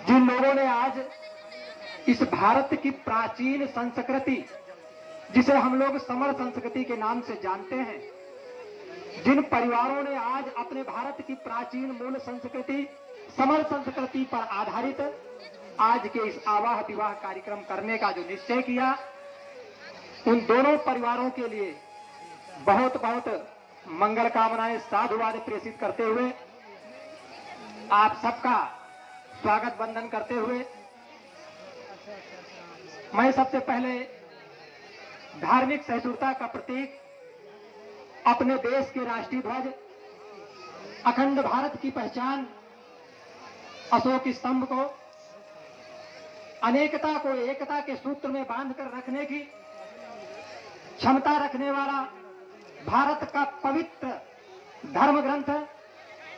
जिन लोगों ने आज इस भारत की प्राचीन संस्कृति, जिसे हम लोग समर संस्कृति के नाम से जानते हैं, जिन परिवारों ने आज अपने भारत की प्राचीन मूल संस्कृति समर संस्कृति पर आधारित आज के इस आवाह विवाह कार्यक्रम करने का जो निश्चय किया, उन दोनों परिवारों के लिए बहुत बहुत मंगल कामनाएं, साधुवाद प्रेषित करते हुए, आप सबका स्वागत वंदन करते हुए, मैं सबसे पहले धार्मिक सहिष्णुता का प्रतीक अपने देश के राष्ट्रीय ध्वज, अखंड भारत की पहचान अशोक स्तंभ को, अनेकता को एकता के सूत्र में बांधकर रखने की क्षमता रखने वाला भारत का पवित्र धर्म ग्रंथ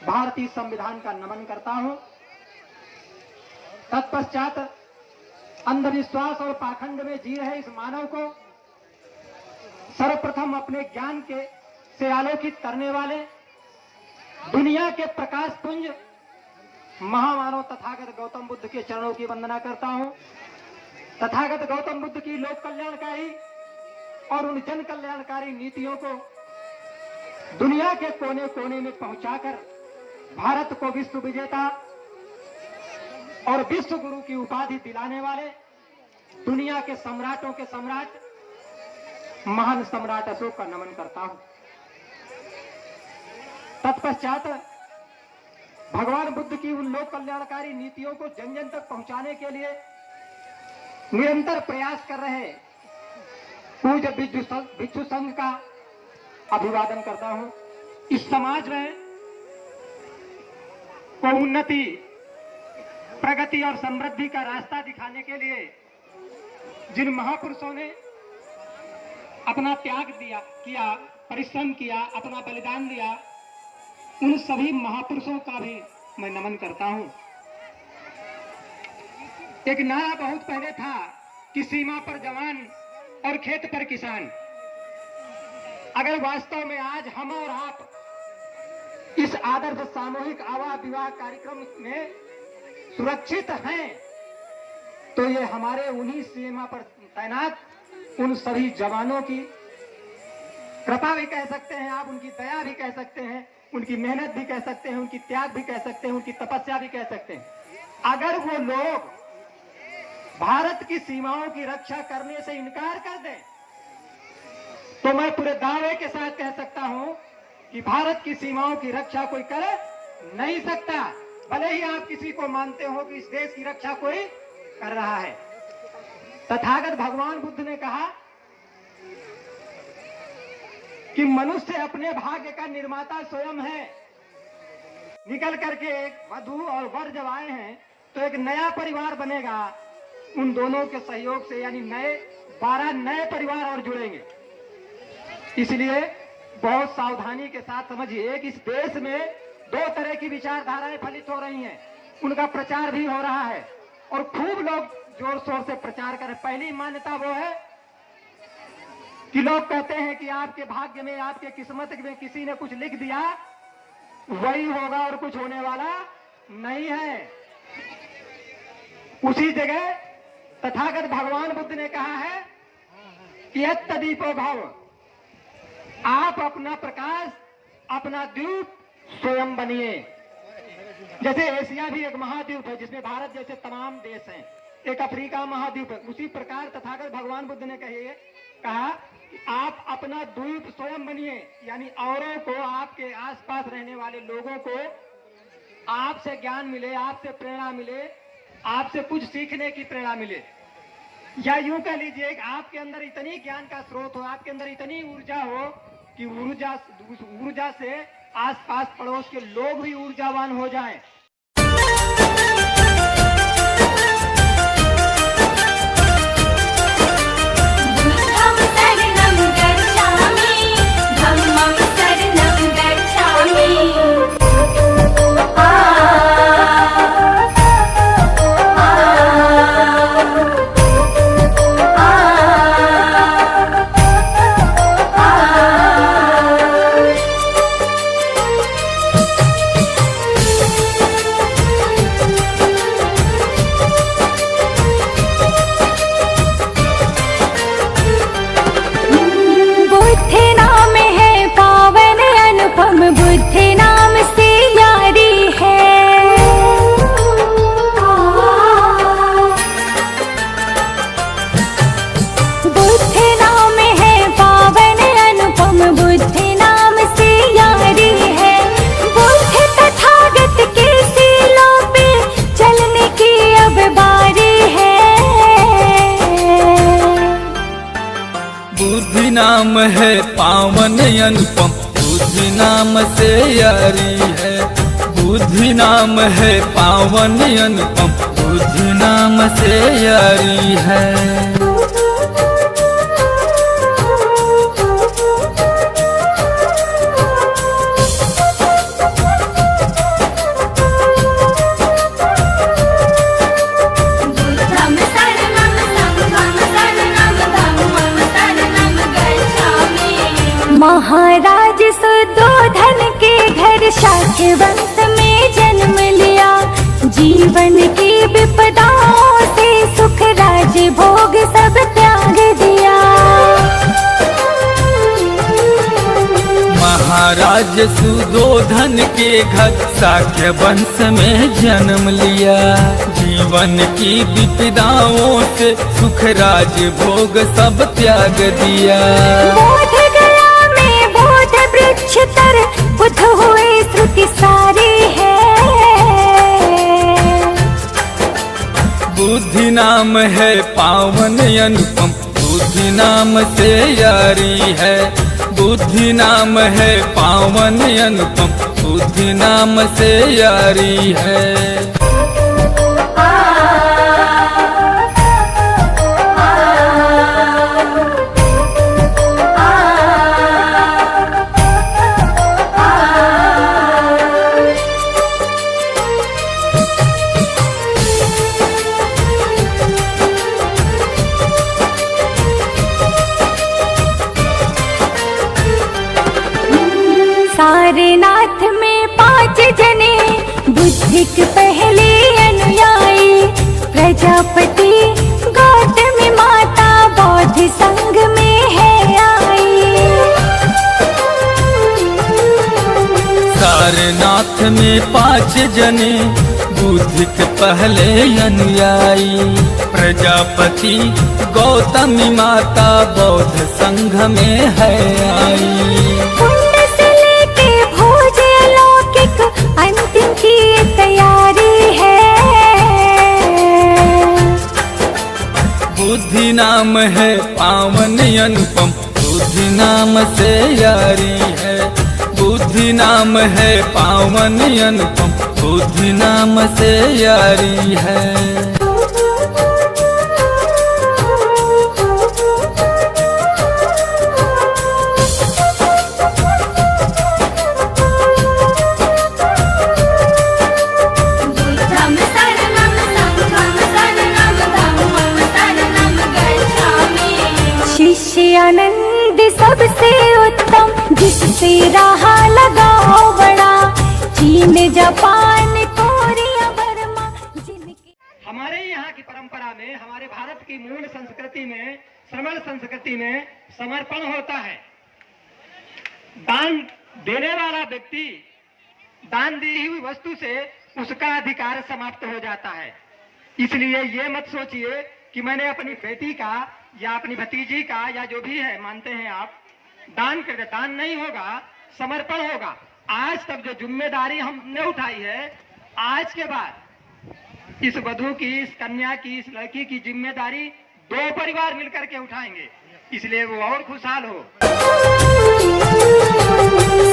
भारतीय संविधान का नमन करता हूं। तत्पश्चात अंधविश्वास और पाखंड में जी रहे इस मानव को सर्वप्रथम अपने ज्ञान के से आलोकित करने वाले दुनिया के प्रकाश पुंज महामानव तथागत गौतम बुद्ध के चरणों की वंदना करता हूं। तथागत गौतम बुद्ध की लोक कल्याणकारी और उन जन कल्याणकारी नीतियों को दुनिया के कोने कोने में पहुंचाकर भारत को विश्व विजेता और विश्व गुरु की उपाधि दिलाने वाले दुनिया के सम्राटों के सम्राट महान सम्राट अशोक का नमन करता हूं। तत्पश्चात भगवान बुद्ध की उन लोक कल्याणकारी नीतियों को जन जन तक पहुंचाने के लिए निरंतर प्रयास कर रहे पूज्य भिक्षु संघ का अभिवादन करता हूं। इस समाज में को उन्नति, प्रगति और समृद्धि का रास्ता दिखाने के लिए जिन महापुरुषों ने अपना त्याग किया, परिश्रम किया, अपना बलिदान दिया, उन सभी महापुरुषों का भी मैं नमन करता हूं। एक नारा बहुत पहले था कि सीमा पर जवान और खेत पर किसान। अगर वास्तव में आज हम और आप इस आदर्श सामूहिक आवाह विवाह कार्यक्रम में सुरक्षित हैं, तो ये हमारे उन्हीं सीमा पर तैनात उन सभी जवानों की कृपा भी कह सकते हैं आप, उनकी दया भी कह सकते हैं, उनकी मेहनत भी कह सकते हैं, उनकी त्याग भी कह सकते हैं, उनकी तपस्या भी कह सकते हैं। अगर वो लोग भारत की सीमाओं की रक्षा करने से इनकार कर दें, तो मैं पूरे दावे के साथ कह सकता हूं कि भारत की सीमाओं की रक्षा कोई कर नहीं सकता, भले ही आप किसी को मानते हो कि इस देश की रक्षा कोई कर रहा है। तथागत भगवान बुद्ध ने कहा कि मनुष्य अपने भाग्य का निर्माता स्वयं है। निकल करके एक वधू और वर जब आए हैं तो एक नया परिवार बनेगा, उन दोनों के सहयोग से, यानी 12 नए परिवार और जुड़ेंगे। इसलिए बहुत सावधानी के साथ समझिए कि इस देश में 2 तरह की विचारधाराएं फलित हो रही हैं, उनका प्रचार भी हो रहा है और खूब लोग जोर शोर से प्रचार करें। पहली मान्यता वो है कि लोग कहते हैं कि आपके भाग्य में, आपके किस्मत में किसी ने कुछ लिख दिया, वही होगा और कुछ होने वाला नहीं है। उसी जगह तथागत भगवान बुद्ध ने कहा है कि यत्तदीपो भव, आप अपना प्रकाश, अपना द्वीप स्वयं बनिए। जैसे एशिया भी एक महाद्वीप है जिसमें भारत जैसे तमाम देश हैं, एक अफ्रीका महाद्वीप है, उसी प्रकार तथागत भगवान बुद्ध ने कहा आप अपना द्वीप स्वयं बनिए, यानी औरों को, आपके आसपास रहने वाले लोगों को आपसे ज्ञान मिले, आपसे प्रेरणा मिले, आपसे कुछ सीखने की प्रेरणा मिले। या यूं कह लीजिए कि आपके अंदर इतनी ज्ञान का स्रोत हो, आपके अंदर इतनी ऊर्जा हो कि ऊर्जा से आसपास पड़ोस के लोग भी ऊर्जावान हो जाएं। नाम है पावन अनुपम, बुद्धि नाम से यारी है। बुद्धि नाम है पावन अनुपम, बुद्धि नाम से यारी है। महाराज सुदोधन के घर शाक्य वंश में जन्म लिया। जीवन की विपदाओं से सुख राज भोग सब त्याग दिया। महाराज सुदोधन के घर शाक्य वंश में जन्म लिया। जीवन की विपदाओं से सुख राज भोग सब त्याग दिया। बोध गया में बोध वृक्ष तर बुद्ध हुए श्रुति सारी है। बुद्धि नाम है पावन अनुपम, बुद्धि नाम से यारी है। बुद्धि नाम है पावन अनुपम, बुद्धि नाम से यारी है। सारनाथ में 5 जने बुद्धिक पहले अनुयायी। प्रजापति गौतमी माता बौद्ध संघ में है आई। सारनाथ में 5 जने बुद्धिक पहले अनुयायी। प्रजापति गौतमी माता बौद्ध संघ में है आई। अंतिम की तैयारी है। बुद्धि नाम है पावन अनुपम, बुद्धि नाम से यारी है। बुद्धि नाम है पावन अनुपम, बुद्धि नाम से यारी है। आनंद सबसे उत्तम, जिससे रहा लगाओ बड़ा। चीन जापान कोरिया बर्मा जिनके। हमारे यहाँ की परंपरा में, हमारे भारत की मूल संस्कृति में, श्रमण संस्कृति में समर्पण होता है। दान देने वाला व्यक्ति दान दी हुई वस्तु से उसका अधिकार समाप्त हो जाता है। इसलिए ये मत सोचिए कि मैंने अपनी बेटी का या अपनी भतीजी का या जो भी है मानते हैं आप, दान कर दे। दान नहीं होगा, समर्पण होगा। आज तक जो जिम्मेदारी हमने उठाई है, आज के बाद इस वधू की, इस कन्या की, इस लड़की की जिम्मेदारी 2 परिवार मिलकर के उठाएंगे। इसलिए वो और खुशहाल हो।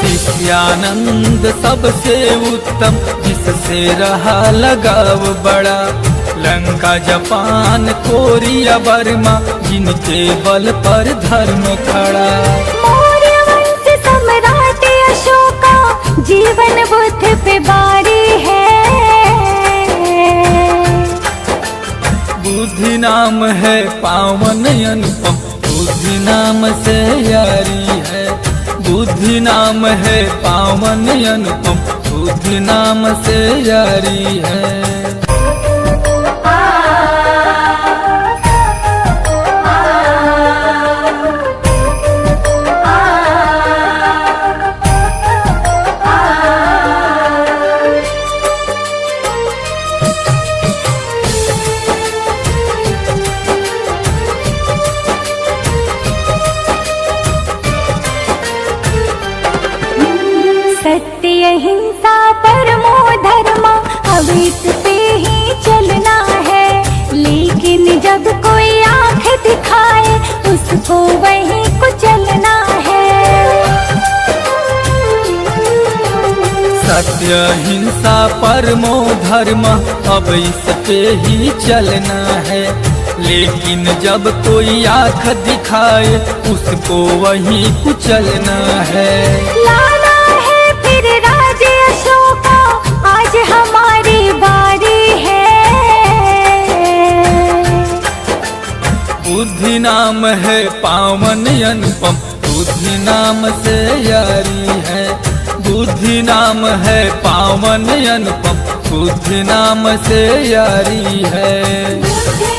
शिष्यानंद सबसे उत्तम, जिससे रहा लगाव बड़ा। लंका जापान कोरिया बर्मा, जिनके बल पर धर्म खड़ा। मौर्य वंश सम्राट अशोका, जीवन बुद्ध पे बारी है। बुद्धि नाम है पावन अनुपम, बुद्धि नाम से यारी है। बुद्धि नाम है पावन अनुपम, बुद्धि नाम से यारी है। सत्य अहिंसा परमो धर्म, अवित पे सत्य हिंसा परमो धर्म, अब इस पे ही चलना है। लेकिन जब कोई आँख दिखाए उसको वही कुचलना है। लाना है फिर राज अशोका, आज हमारी बारी है। बुद्धि नाम है पावन अनुपम, बुद्धि नाम से यारी है। बुद्धि नाम है पावन अनुपम, बुद्धि नाम से यारी है।